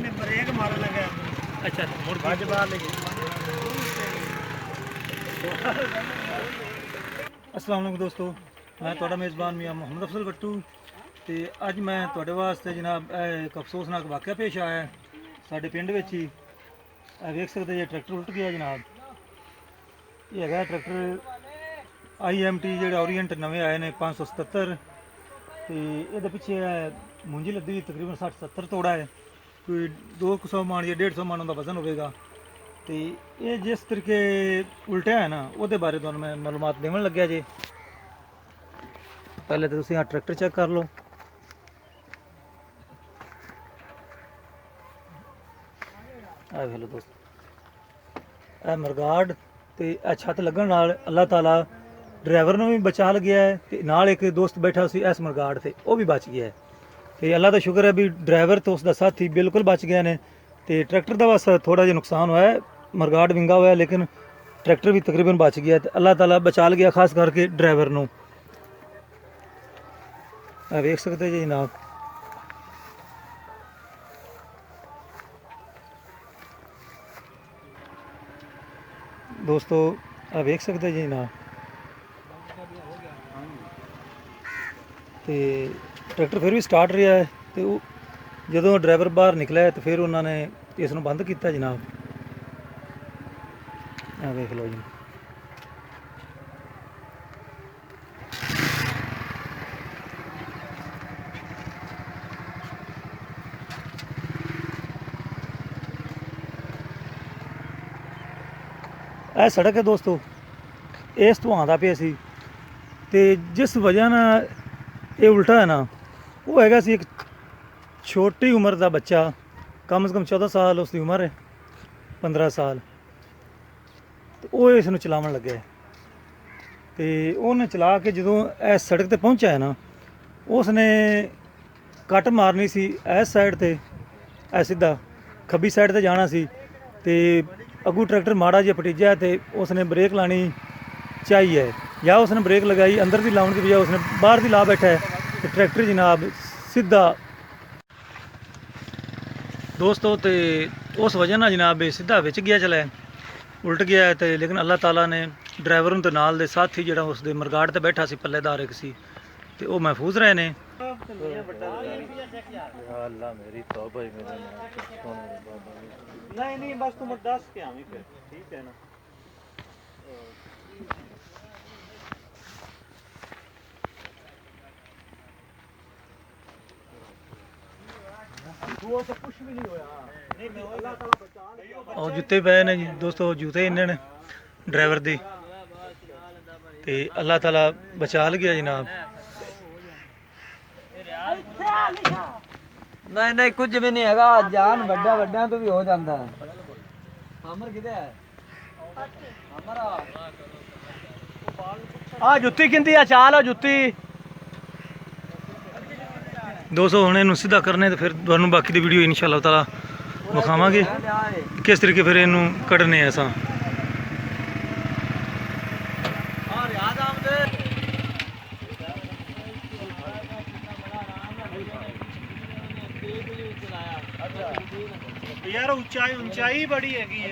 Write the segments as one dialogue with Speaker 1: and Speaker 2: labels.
Speaker 1: ਉਹਨੇ ਬ੍ਰੇਕ ਮਾਰਨ ਲੱਗਾ।
Speaker 2: ਅੱਛਾ ਮੁੜ
Speaker 1: ਵੱਜ ਬਾਹਰ ਲੈ ਗਈ।
Speaker 2: अस्सलाम वालेकुम दोस्तों, मैं ਤੁਹਾਡਾ ਮੇਜ਼ਬਾਨ मियां मोहम्मद अफजल भट्टू ਤੇ ਅੱਜ ਮੈਂ ਤੁਹਾਡੇ ਵਾਸਤੇ ਜਨਾਬ ਇੱਕ ਅਫਸੋਸਨਾਕ ਵਾਕਿਆ ਪੇਸ਼ ਆਇਆ ਹੈ ਸਾਡੇ ਪਿੰਡ ਵਿੱਚ ਹੀ। ਇਹ ਵੇਖ ਸਕਦੇ ਜੇ ਟਰੈਕਟਰ ਉਲਟ ਗਿਆ ਜਨਾਬ। ਇਹ ਹੈਗਾ ਟਰੈਕਟਰ IMT ਜਿਹੜੇ ਓਰੀਐਂਟ ਨਵੇਂ ਆਏ ਨੇ 577 ਤੇ ਇਹਦੇ ਪਿੱਛੇ ਮੁੰਜੀ ਲੱਦੀ ਹੋਈ ਤਕਰੀਬਨ 60-70 ਤੋੜਾ ਹੈ। ਕੋਈ 200 ਮਣ ਜਾਂ 150 ਮਣ ਦਾ ਵਜ਼ਨ ਹੋਵੇਗਾ। ਤੇ ਇਹ ਜਿਸ ਤਰੀਕੇ ਉਲਟਿਆ ਹੈ ਨਾ ਉਹਦੇ ਬਾਰੇ ਤੁਹਾਨੂੰ ਮੈਂ ਮਾਲੂਮਾਤ ਦੇਣ ਲੱਗਿਆ ਜੇ। ਪਹਿਲੇ ਤਾਂ ਤੁਸੀਂ ਆ ਟਰੈਕਟਰ ਚੈੱਕ ਕਰ ਲਓ। ਆ ਵੇਖ ਲਓ ਦੋਸਤੋ, ਇਹ ਮਰਗਾੜ ਤੇ ਇਹ ਛੱਤ ਲੱਗਣ ਨਾਲ ਅੱਲਾਹ ਤਾਲਾ ਡਰਾਈਵਰ ਨੂੰ ਵੀ ਬਚਾ ਲਿਆ ਹੈ ਤੇ ਨਾਲ ਇੱਕ ਦੋਸਤ ਬੈਠਾ ਸੀ ਇਸ ਮਰਗਾੜ ਤੇ ਉਹ ਵੀ ਬਚ ਗਿਆ ਹੈ। ਤੇ ਅੱਲਾਹ ਦਾ ਸ਼ੁਕਰ ਹੈ ਵੀ ਡਰਾਈਵਰ ਤੇ ਉਸ ਦਾ ਸਾਥੀ ਬਿਲਕੁਲ ਬਚ ਗਏ ਨੇ। ਤੇ ਟਰੈਕਟਰ ਦਾ ਬਸ ਥੋੜਾ ਜਿਹਾ ਨੁਕਸਾਨ ਹੋਇਆ ਹੈ, ਮਰਗਾੜ ਵਿੰਗਾ ਹੋਇਆ, ਲੇਕਿन ट्रैक्टर भी तकरीबन बच गया। तो अल्लाह ताला बचा लिया खास करके ड्राइवर नू। देख सकते जी जनाब, दोस्तों आ वेख सकते जी जनाब। तो ट्रैक्टर फिर भी स्टार्ट रहा है। तो जो ड्राइवर बाहर निकला है तो फिर उन्होंने इसनू बंद किया जनाब। देख लो जी, यह सड़क है दोस्तों, इस तो आंदा पे सी ते जिस वजह ना ये उल्टा है ना वो हैगा सी एक छोटी उम्र का बच्चा, कम से कम 14 साल उसकी उम्र है, 15 साल। तो वो इस चलावन लगे तो उन्हें चला के जो इस सड़क पर पहुंचा है ना उसने कट मारनी सी इस साइड ते, सीधा खब्बी साइड ते जाना सी। ते अगू ट्रैक्टर माड़ा जिहा भतीजा तो उसने ब्रेक लानी चाहिए, या उसने ब्रेक लगाई अंदर की लाने की बजाय उसने बाहर की ला बैठा है। तो ट्रैक्टर जनाब सीधा दोस्तों तो उस वजह ना जनाब सीधा विच गया चला उल्ट गया है। तो लेकिन अल्लाह ताला ने ड्राइवर तो नाल दे साथी जिहड़ा उसके मरगाड़ ते बैठा सी पल्लेदार एक सी ते वो महफूज रहे ने।
Speaker 1: नहीं बस तुम 10 के आवी फिर ठीक है ना। वो तो कुछ भी नहीं होया। नहीं मैं अल्लाह ताला बचा ले।
Speaker 2: और जूते पे ने जी दोस्तों, जूते इन्ने ने ड्राइवर दी ते अल्लाह ताला बचा लिया जनाब।
Speaker 3: नहीं नहीं कुछ भी नहीं हैगा, जान बड़ा बड़ा तो भी हो जाता है। हमर किधर है? हमारा
Speaker 1: आ जुत्ती किंदी आ चाल आ जुत्ती।
Speaker 2: दोस्तों हुणे इनू सीधा करने तो फिर तुहानू बाकी दी वीडियो इंशाअल्लाह ताला विखावांगे किस तरीके फिर इनू कढ़ने असां।
Speaker 1: यार ऊंचाई बड़ी हैगी है।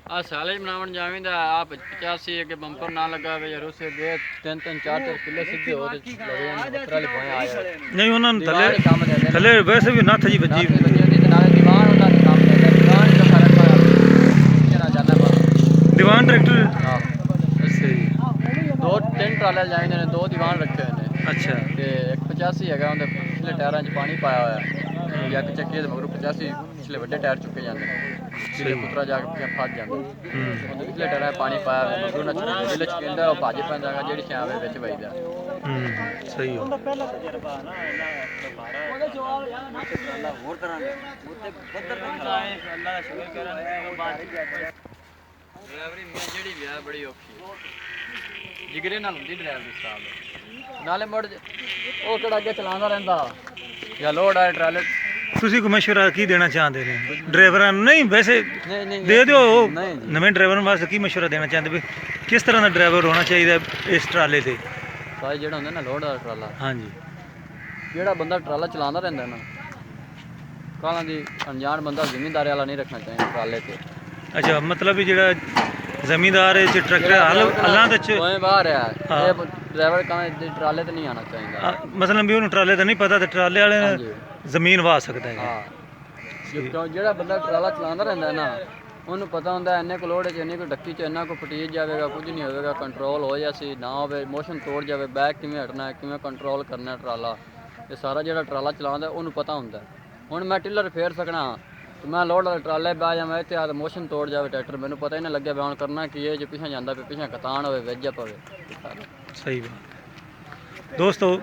Speaker 4: आ साले बनावन जावें दा आप 85 के बंपर ना लगा वे यार उसे दे 3-3 4-4 किले सीधे हो लगे जान बकरा ले पाए आया
Speaker 2: नहीं उन्होंने थले वैसे भी नाथ जी बजी
Speaker 4: दीवान होता काम करता दीवान का फर्क पड़ा चला जाना पर
Speaker 2: दीवान ट्रैक्टर।
Speaker 4: हां ऐसे ही 2-3 ट्राले जावें ने 2 दीवान रखे ने।
Speaker 2: अच्छा
Speaker 4: ते 185 हैगा उनके पिछले टायरां च पानी पाया होया या कि चक्के दे मगर 85 पिछले बड़े टायर चुके जाते हैं पिछले पुत्रा जाके फस जाते हैं। पिछले टायर पानी पाया मगर ना जिले चकेंदा और भाजे पैंदा जेडी छावे विच वईदा।
Speaker 2: सही हो
Speaker 1: पहला तजर्बा ना ਉਹਦੇ ਜਵਾਬ ਯਾਰ ਅੱਲਾਹ ਹੋਰ ਕਰਾਂਗੇ ਉੱਤੇ ਬੱਦਰ ਨਹੀਂ ਕਰਾਏ ਅੱਲਾਹ ਦਾ ਸ਼ੁਕਰ ਕਰਾਂਗੇ ਬਾਅਦ
Speaker 4: ਡਰਾਈਵਰੀ ਮੈਂ ਜਿਹੜੀ ਵਿਆਹ ਬੜੀ ਔਖੀ ਜਿਗਰੇ ਨਾਲ ਹੁੰਦੀ ਡਰਾਈਵਰੀ ਸਟਾਫ ਨਾਲੇ ਮੁੜ ਉਹ ਕਿਹੜਾ ਅੱਗੇ ਚਲਾਉਂਦਾ ਰਹਿੰਦਾ ਜਾਂ ਲੋਡ ਆ ਟਰਾਲੇ।
Speaker 2: ਤੁਸੀਂ ਕੋਈ ਮਸ਼ਵਰਾ ਕੀ ਦੇਣਾ ਚਾਹੁੰਦੇ ਨੇ ਡਰਾਈਵਰਾਂ ਨੂੰ? ਨਹੀਂ ਵੈਸੇ
Speaker 4: ਨਹੀਂ
Speaker 2: ਦੇ ਦਿਓ
Speaker 4: ਨਹੀਂ
Speaker 2: ਨਵੇਂ ਡਰਾਈਵਰਾਂ ਵਾਸਤੇ ਕੀ ਮਸ਼ਵਰਾ ਦੇਣਾ ਚਾਹੁੰਦੇ ਵੀ ਕਿਸ ਤਰ੍ਹਾਂ ਦਾ ਡਰਾਈਵਰ ਹੋਣਾ ਚਾਹੀਦਾ ਇਸ ਟਰਾਲੇ ਤੇ?
Speaker 4: ਸਾਈ ਜਿਹੜਾ ਹੁੰਦਾ ਨਾ ਲੋਡ ਦਾ ਟਰਾਲਾ,
Speaker 2: ਹਾਂਜੀ
Speaker 4: ਜਿਹੜਾ ਬੰਦਾ ਟਰਾਲਾ ਚਲਾਉਂਦਾ ਰਹਿੰਦਾ ਨਾ ਕਾਲਾਂ ਦੀ ਅਣਜਾਣ ਬੰਦਾ ਜ਼ਿਮੀਂਦਾਰ ਵਾਲਾ ਨਹੀਂ ਰੱਖਣਾ ਚਾਹੀਦਾ ਟਰਾਲੇ ਤੇ।
Speaker 2: ਅੱਛਾ ਮਤਲਬ ਵੀ ਜਿਹੜਾ ਜ਼ਮੀਂਦਾਰ ਇਹ 'ਚ ਟਰੈਕਟਰ ਹੱਲਾਂ ਦੇ 'ਚ
Speaker 4: ਦੋਵੇਂ ਬਾਹਰ ਆ
Speaker 2: ਹਾਂ।
Speaker 4: ਇਹ ਡਰਾਈਵਰ ਕਾਂ ਦੇ ਟਰਾਲੇ ਤੇ ਨਹੀਂ ਆਣਾ ਚਾਹੀਦਾ।
Speaker 2: ਮਤਲਬ ਵੀ ਉਹਨੂੰ ਟਰਾਲੇ ਦਾ ਨਹੀਂ ਪਤਾ ਤੇ ਟਰਾਲੇ ਵਾਲੇ ਨੇ
Speaker 4: ਹਾਂਜੀ
Speaker 2: ਜ਼ਮੀਨ ਵਾਹ ਸਕਦਾ ਹੈ।
Speaker 4: ਹਾਂ ਜਿਹੜਾ ਬੰਦਾ ਟਰਾਲਾ ਚਲਾਉਂਦਾ ਰਹਿੰਦਾ ਨਾ ਉਹਨੂੰ ਪਤਾ ਹੁੰਦਾ ਇੰਨੇ ਕੁ ਲੋਡ 'ਚ ਇੰਨੀ ਕੁ ਡੱਕੀ 'ਚ ਇੰਨਾ ਕੁ ਫਟੀਜ ਜਾਵੇਗਾ, ਕੁਝ ਨਹੀਂ ਹੋਵੇਗਾ, ਕੰਟਰੋਲ ਹੋ ਜਾਸੀ ਨਾ ਹੋਵੇ, ਮੋਸ਼ਨ ਤੋੜ ਜਾਵੇ, ਬੈਕ ਕਿਵੇਂ ਹਟਣਾ, ਕਿਵੇਂ ਕੰਟਰੋਲ ਕਰਨਾ ਟਰਾਲਾ, ਇਹ ਸਾਰਾ ਜਿਹੜਾ ਟਰਾਲਾ ਚਲਾਉਂਦਾ ਉਹਨੂੰ ਪਤਾ ਹੁੰਦਾ। ਹੁਣ ਮੈਂ ਟਿਲਰ ਫੇਰ ਸਕਣਾ ਤੇ ਮੈਂ ਲੋਡ ਵਾਲੇ ਟਰਾਲੇ ਬਹਿ ਜਾਵਾਂ ਇੱਥੇ ਆ ਮੋਸ਼ਨ ਤੋੜ ਜਾਵੇ ਟਰੈਕਟਰ, ਮੈਨੂੰ ਪਤਾ ਹੀ ਨਾ ਲੱਗਿਆ ਹੁਣ ਕਰਨਾ ਕੀ ਹੈ, ਜੇ ਪਿੱਛੇ ਜਾਂਦਾ ਪਿਆ ਪਿੱਛੇ ਕਤਾਨ ਹੋਵੇ ਵਿੱਚ ਪਵੇ।
Speaker 2: ਸਹੀ ਬਾਤ। ਦੋਸਤੋ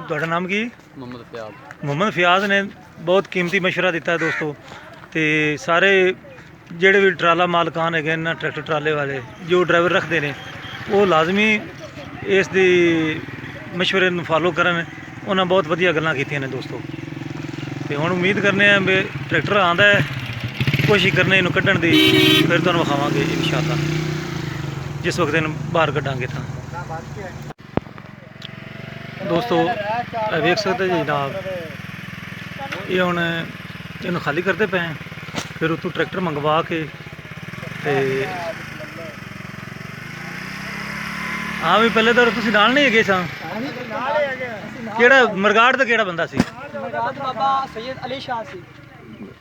Speaker 2: ਤੁਹਾਡਾ ਨਾਮ ਕੀ?
Speaker 4: ਮੁਹੰਮਦ ਪਿਆਜ਼।
Speaker 2: ਮੁਹੰਮਦ ਫਿਆਜ਼ ਨੇ ਬਹੁਤ ਕੀਮਤੀ ਮਸ਼ਵਰਾ ਦਿੱਤਾ ਹੈ ਦੋਸਤੋ। ਤੇ ਸਾਰੇ ਜਿਹੜੇ ਵੀ ਟਰਾਲਾ ਮਾਲਕਾਨ ਹੈਗੇ ਨਾ ਟਰੈਕਟਰ ਟਰਾਲੇ ਵਾਲੇ ਜੋ ਡਰਾਈਵਰ ਰੱਖਦੇ ਨੇ ਉਹ ਲਾਜ਼ਮੀ ਇਸ ਦੀ ਮਸ਼ਵਰੇ ਨੂੰ ਫਾਲੋ ਕਰਨ। ਉਹਨਾਂ ਬਹੁਤ ਵਧੀਆ ਗੱਲਾਂ ਕੀਤੀਆਂ ਨੇ ਦੋਸਤੋ। ਤੇ ਹੁਣ ਉਮੀਦ ਕਰਨੇ ਆ ਵੀ ਟਰੈਕਟਰ ਆਉਂਦਾ ਹੈ, ਕੋਸ਼ਿਸ਼ ਕਰਨੇ ਇਹਨੂੰ ਕੱਢਣ ਦੀ, ਫਿਰ ਤੁਹਾਨੂੰ ਵਿਖਾਵਾਂਗੇ ਇਨਸ਼ਾਅੱਲਾ ਜਿਸ ਵਕਤ ਇਹਨੂੰ ਬਾਹਰ ਕੱਢਾਂਗੇ ਤਾਂ। ਦੋਸਤੋ ਵੇਖ ਸਕਦੇ ਜੀ ਜਨਾਬ ਇਹ ਹੁਣ ਇਹਨੂੰ ਖਾਲੀ ਕਰਦੇ ਪਏ ਆ, ਫਿਰ ਉੱਥੋਂ ਟਰੈਕਟਰ ਮੰਗਵਾ ਕੇ ਤੇ ਹਾਂ ਵੀ ਪਹਿਲੇ ਤਾਂ ਤੁਸੀਂ ਨਾਲ ਨਹੀਂ ਹੈਗੇ ਸਾਂ? ਕਿਹੜਾ ਮਰਗਾੜ ਦਾ ਕਿਹੜਾ ਬੰਦਾ ਸੀ?
Speaker 3: ਬਾਬਾ ਸੈयद ਅਲੀ ਸ਼ਾਹ ਸੀ।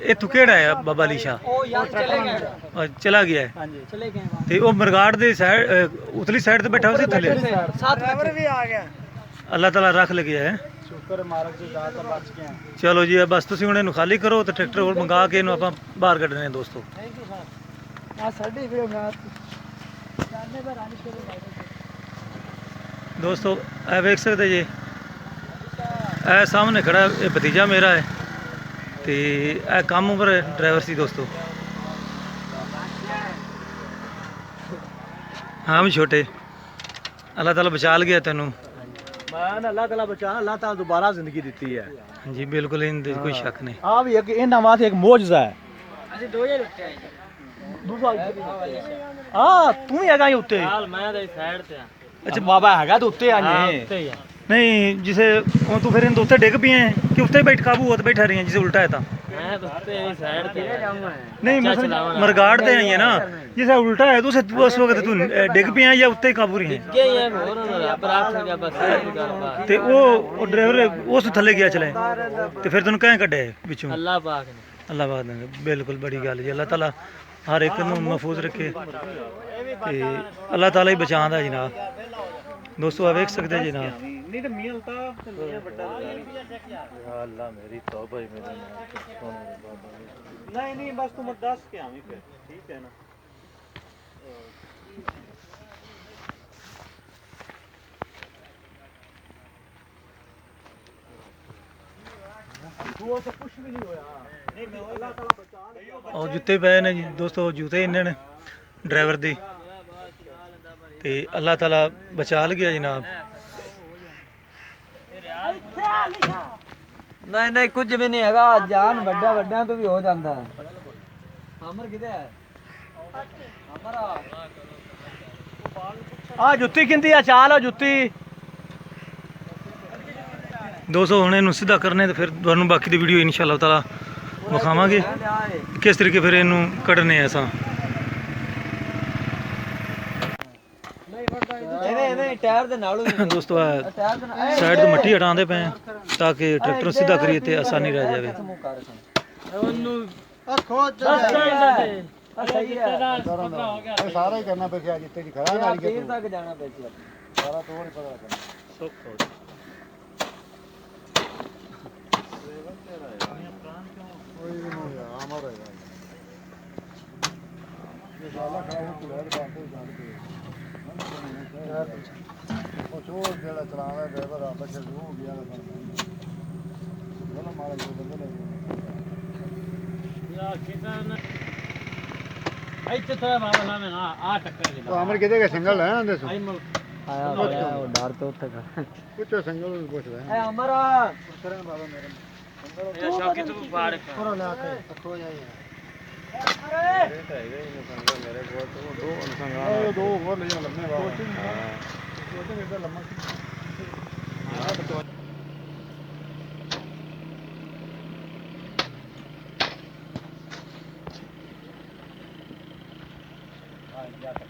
Speaker 2: ਇੱਥੋਂ ਕਿਹੜਾ ਹੈ ਬਾਬਾ ਅਲੀ ਸ਼ਾਹ?
Speaker 3: ਉਹ ਯਾਰ ਚਲੇ ਗਏ।
Speaker 2: ਚਲਾ ਗਿਆ ਹੈ।
Speaker 3: ਹਾਂਜੀ ਚਲੇ ਗਏ ਵਹਾਂ।
Speaker 2: ਤੇ ਉਹ ਮਰਗਾੜ ਦੇ ਸਾਈਡ ਉਤਲੀ ਸਾਈਡ ਤੇ ਬੈਠਾ ਹੋਇਆ ਸੀ ਥੱਲੇ?
Speaker 3: साथ ड्राइवर भी आ गया।
Speaker 2: ਅੱਲਾਹ ਤਾਲਾ ਰੱਖ ਲਗਿਆ ਹੈ।
Speaker 3: शुक्र मार्ग से ज्यादा बच गया।
Speaker 2: ਚਲੋ ਜੀ ਬਸ ਤੁਸੀਂ ਹੁਣ ਇਹਨੂੰ ਖਾਲੀ ਕਰੋ ਤੇ ਟਰੈਕਟਰ ਹੋਰ ਮੰਗਾ ਕੇ ਇਹਨੂੰ ਆਪਾਂ ਬਾਹਰ ਕੱਢਣੇ ਆ ਦੋਸਤੋ।
Speaker 3: Thank you sir. आ साडी वीडियो ना जानने पर आने शुरू
Speaker 2: ਦੋਸਤੋ ਇਹ ਵੇਖ ਸਕਦੇ ਜੀ ਇਹ ਸਾਹਮਣੇ ਖੜਾ ਇਹ ਭਤੀਜਾ ਮੇਰਾ ਹੈ ਤੇ ਇਹ ਕੰਮ ਉਮਰ ਡਰਾਈਵਰ ਸੀ ਦੋਸਤੋ। ਹਾਂ ਵੀ ਛੋਟੇ ਅੱਲਾਹ ਤਾਲਾ ਬਚਾ ਲਿਆ ਤੈਨੂੰ।
Speaker 3: मैं अल्लाह ताला बचा अल्लाह ताला दोबारा जिंदगी दी है।
Speaker 2: ਜੀ ਬਿਲਕੁਲ ਇਹਦੇ ਕੋਈ ਸ਼ੱਕ ਨਹੀਂ।
Speaker 3: आ भी एक इन्हां वास्ते एक मौजज़ा है। ਅਸੀਂ 2000 ਉੱਤੇ ਆਏ। ਦੂਸਰਾ ਆ ਤੂੰ ਹੀ ਹੈਗਾ ਹੀ ਉੱਤੇ।
Speaker 1: ਹਾਲ ਮੈਂ ਤਾਂ ਸਾਈਡ ਤੇ ਆ।
Speaker 3: ਅੱਛਾ ਬਾਬਾ ਹੈਗਾ ਤੂੰ ਉੱਤੇ ਆਨੇ।
Speaker 1: ਉੱਤੇ ਹੀ ਆ।
Speaker 2: नहीं जिसे वो तो फिर इन दोस्ते डिग पिए हैं कि उत्ते बैठ काबू होते बैठा रही हैं जिसे उल्टा है था
Speaker 1: ਮੈਂ ਤਾਂ ਉੱਤੇ ਹੀ ਸਾਈਡ ਤੇ ਜਾਊਂਗਾ।
Speaker 2: नहीं मतलब मरगाड़ दे आई है ना जिसे उल्टा है तो उसे उस वक्त तू डिग पिए या उत्ते काबू रही है
Speaker 1: ਅੱਗੇ ਹੀ ਆ ਹੋਰ ਰੱਬ ਰੱਖ ਗਿਆ ਬਸ ਇਹ ਗੱਲਬਾਤ।
Speaker 2: ते वो ड्राइवर उस थल्ले गया चले ते फिर तेन कहें कड्डे विचों
Speaker 1: ਅੱਲਾਹ पाक ने
Speaker 2: अल्लाह बात ने बिल्कुल बड़ी गल जी अल्लाह ताला हर एक नूं महफूज रखे ते अल्लाह ताला ही बचांदा जनाब। दोस्तों आप देख सकते हैं जनाब
Speaker 3: ਨਹੀਂ ਤੇ ਮੀਆਂ ਉਤਾ ਤੇ ਮੀਆਂ ਵੱਡਾ
Speaker 2: या अल्लाह मेरी तौबा ही मेरे
Speaker 3: ਨਹੀਂ ਨਹੀਂ ਬਸ ਤੂੰ ਮਤ ਦੱਸ ਕੇ ਆਵੀਂ ਫਿਰ ਠੀਕ ਹੈ ਨਾ। ਉਹ ਤਾਂ ਕੁਝ ਵੀ ਨਹੀਂ ਹੋਇਆ। ਨਹੀਂ ਮੈਂ ਅੱਲਾਹ ਤਾਲਾ ਬਚਾ।
Speaker 2: और जूते पे ने जी दोस्तों जूते इन्होंने ड्राइवर दी ते अल्लाह ताला बचा लिया जनाब।
Speaker 3: ਨਹੀਂ ਨਹੀਂ ਕੁਝ ਵੀ ਨਹੀਂ ਹੈਗਾ ਜਾਨ ਵੱਡਾ ਵੱਡਿਆਂ ਤੋਂ ਵੀ ਹੋ ਜਾਂਦਾ ਹੈ। ਅਮਰ ਕਿੱਥੇ ਹੈ? ਅਮਰ ਆ ਜੁੱਤੀ ਕਿੰਦੀ ਆ ਚਾਲ ਆ ਜੁੱਤੀ।
Speaker 2: दोस्तों हुणे इनू सीधा करने तो फिर तुहानू बाकी दी वीडियो इंशाअल्लाह ताला विखावांगे किस तरीके फिर इनू कढ़ने असां।
Speaker 3: ਇਹਨੇ ਟਾਇਰ ਦੇ ਨਾਲ ਹੀ
Speaker 2: दोस्तों
Speaker 3: ਟਾਇਰ ਦੇ ਨਾਲ
Speaker 2: साइड तो मट्टी हटाते पे हैं ताकि ट्रैक्टर सीधा करिए तो आसानी रह जाए।
Speaker 1: ਉਹਨੂੰ
Speaker 3: ਆ ਖੋਜ ਆ ਸਹੀ ਹੈ
Speaker 5: ਸਾਰਾ ਹੀ ਕਰਨਾ ਪਿਆ ਜਿੱਤੇ ਦੀ ਖੜਾ ਨਾਲ
Speaker 3: ਪੀਰ ਤੱਕ ਜਾਣਾ ਪਿਆ।
Speaker 5: ਸਾਰਾ ਤੋੜ ਹੀ ਪਤਾ ਲੱਗਣਾ ਕੋਈ ਵੀ ਨਹੀਂ ਆਮਰ ਹੈ ਇਹ ਸਾਲਾ ਖੜਾ ਹੋ ਤੂੰ ਰਹਿ ਬਾਂਦੇ ਜਾਣ ਕੇ ਉਹ ਚੋਰ ਜਿਹੜਾ ਚਲਾਉਂਦਾ ਡਰਾਈਵਰ ਆ ਬੱਚੇ ਜੋ ਹੋ ਗਿਆ ਨਾ ਮਾਰਾ ਜੋ ਬੰਦੇ ਨੇ
Speaker 1: ਯਾ ਕਿਦਾਂ ਇੱਥੇ ਥੋੜਾ ਮਾਮਲਾ ਮੈਂ ਆ ਟੱਕਰ ਦੇ
Speaker 5: तो आमिर किधर का सिंगल है आंदे सो
Speaker 3: ਆਇਆ ਹੋਇਆ ਉਹ ਡਰ ਤੋਂ ਉੱਥੇ ਕਰ।
Speaker 5: कुछ सिंगल पूछ रहे हैं
Speaker 3: ਐ ਅਮਰ
Speaker 5: करन बाबा मेरे
Speaker 1: ਇਹ ਸ਼ੌਕੀ ਤੋਂ ਫਾੜ
Speaker 5: पूरा ला के खो जाइए दो और ले जा लम्बे बाबा छोटे बेटा लम्बा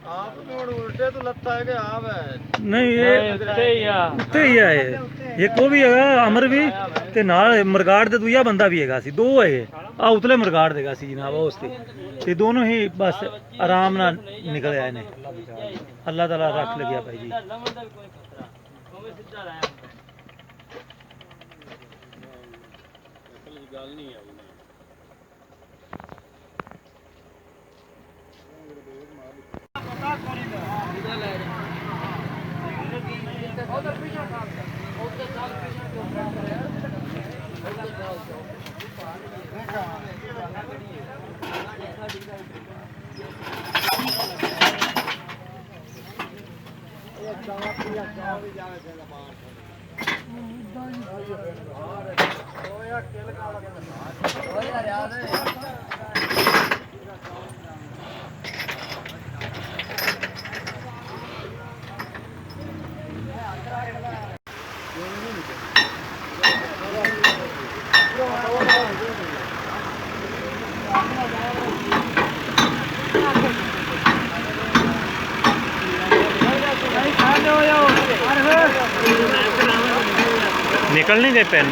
Speaker 5: ਆਪ ਨੂੰ ਹੁਣ ਉਲਟੇ ਤੋਂ ਲੱਤਾਂ ਹੈਗੇ ਆਪ ਹੈ
Speaker 2: ਨਹੀਂ ਇਹ ਉੱਤੇ ਹੀ ਆ ਇਹ ਇੱਕ ਉਹ ਵੀ ਹੈਗਾ ਅਮਰ ਵੀ ਤੇ ਨਾਲ ਮਰਗਾੜ ਦੇ ਦੂਜਾ ਬੰਦਾ ਵੀ ਹੈਗਾ ਸੀ ਦੋ ਹੈਗੇ ਆ ਉਤਲੇ ਮਰਗਾੜ ਦੇਗਾ ਸੀ ਜਨਾਬ ਉਸ ਤੇ ਦੋਨੋਂ ਹੀ ਬਸ ਆਰਾਮ ਨਾਲ ਨਿਕਲ ਆਏ ਨੇ ਅੱਲਾਹ ਤਾਲਾ ਰੱਖ ਲੱਗਿਆ ਭਾਈ ਜੀ
Speaker 1: ਗੱਲ ਨਹੀਂ ਆਈ
Speaker 2: निकल नहीं गए पेन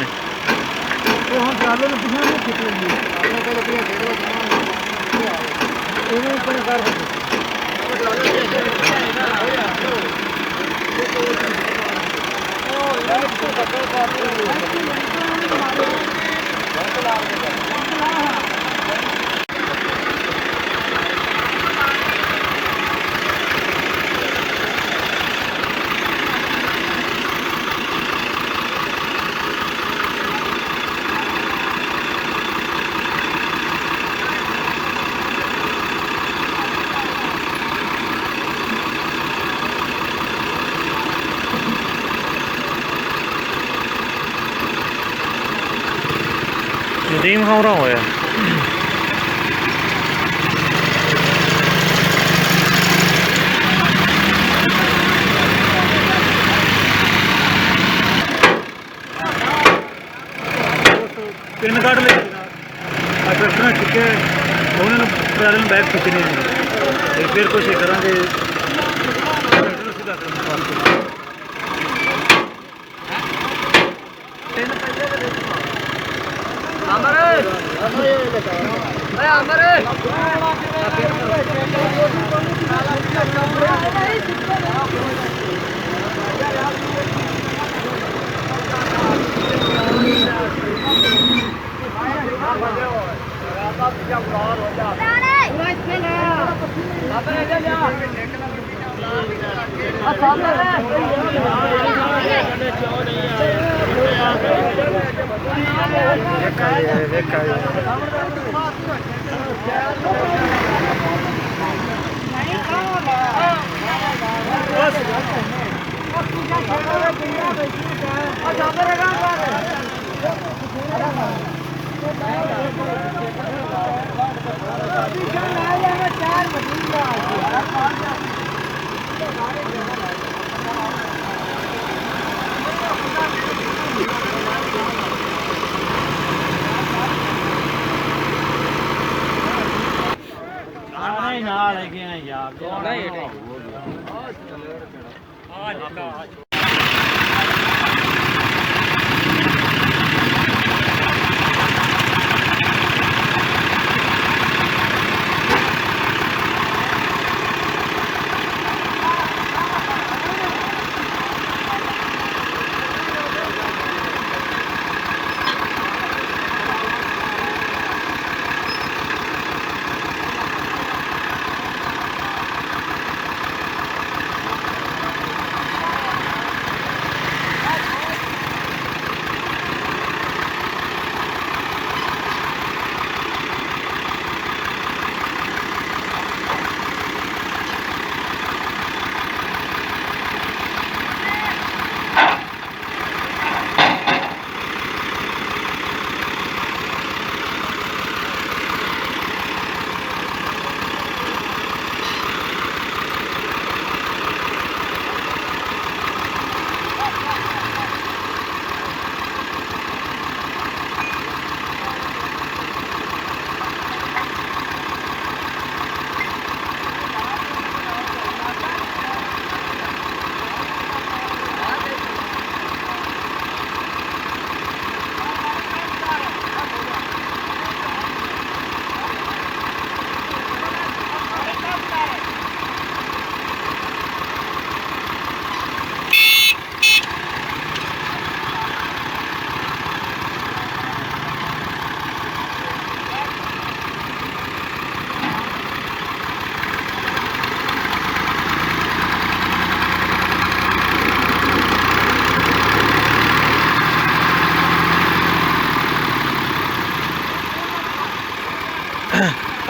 Speaker 2: नदीम खमरा होया पिन कार्ड ले चुके उन्होंने ट्रैवल बैग खिंचने फिर कुछ करा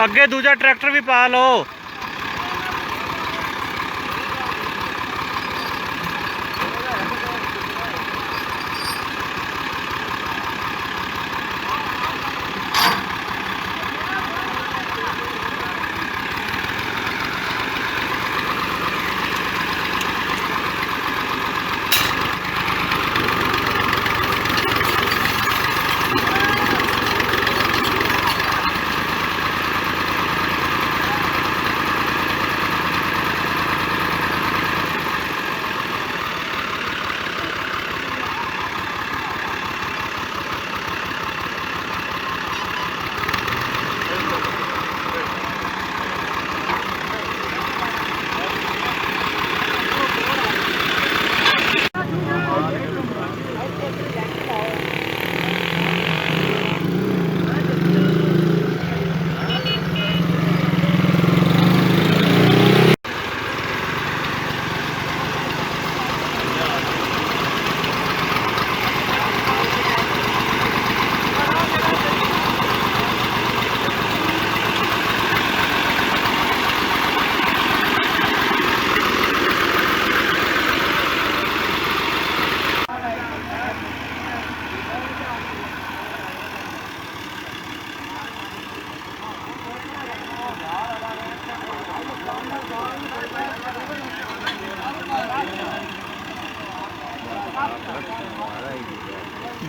Speaker 2: ਅੱਗੇ ਦੂਜਾ ਟਰੈਕਟਰ ਵੀ ਪਾ ਲਓ।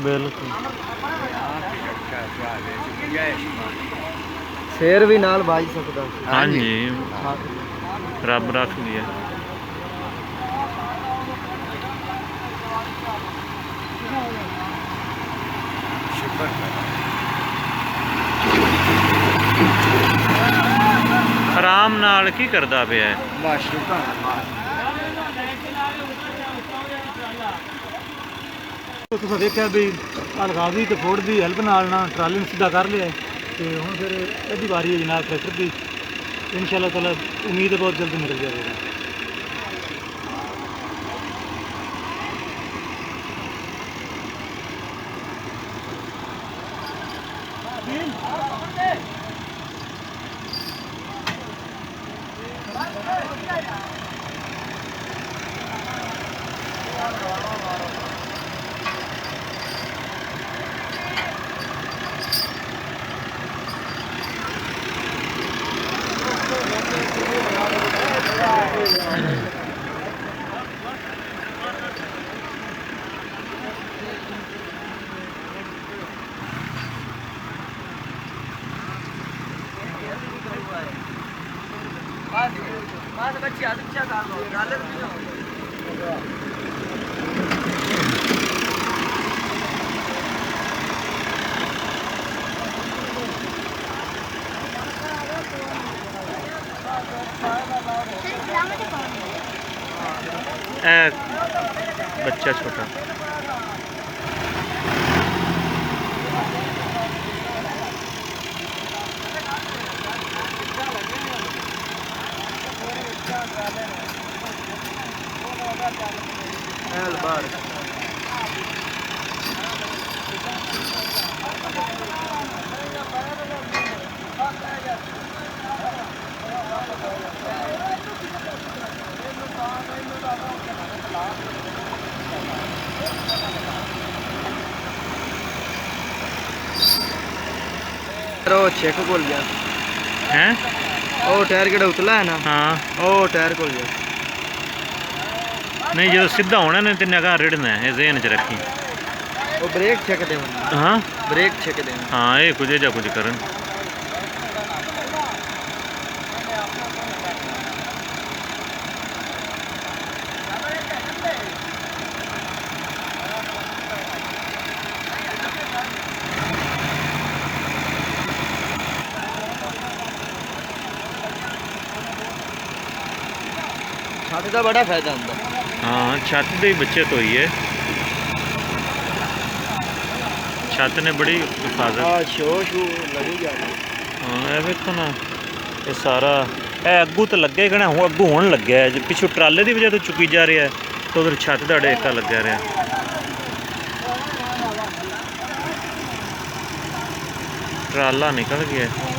Speaker 2: बिल्कुल
Speaker 3: शेर भी नाल भाई सकता।
Speaker 2: हाँ जी, रब रख लिया। आराम नाल की करदा पिया है। तुसीं देखिया भी अलगावी ते फोड़ दी हेल्प नाल ना ट्राली नूं सीधा कर लिया ते हुण फिर अद्धी वारी है जनाब ट्रैक्टर की। इंशाअल्लाह ताला उम्मीद है बहुत जल्दी निकल जाएगा। बच्चा छोटा
Speaker 3: चेक खोल गया
Speaker 2: है।
Speaker 3: ओ टायर केड़ा उतला है ना।
Speaker 2: हाँ
Speaker 3: ओ टायर खोल गया।
Speaker 2: नहीं जो सीधा होना ने तेने अगर रिड़ना है ज़हन च रखी।
Speaker 3: ओ ब्रेक चेक दे।
Speaker 2: हाँ
Speaker 3: ब्रेक चेक दे।
Speaker 2: हाँ ये कुछ जा कुछ करन।
Speaker 3: छत का बड़ा फायदा होता।
Speaker 2: हाँ छत की बचत हुई है। छत ने बड़ी हिफाजत।
Speaker 3: हाँ शो शू लगी जाती।
Speaker 2: हाँ ये देखो ना ये सारा है अगू तो लगे कि ना हूँ अगू होने लगे है जो पिछू ट्राले की वजह तो चुकी जा रहा है तो उधर छत का डेका लग्या रहा। ट्राला निकल गया।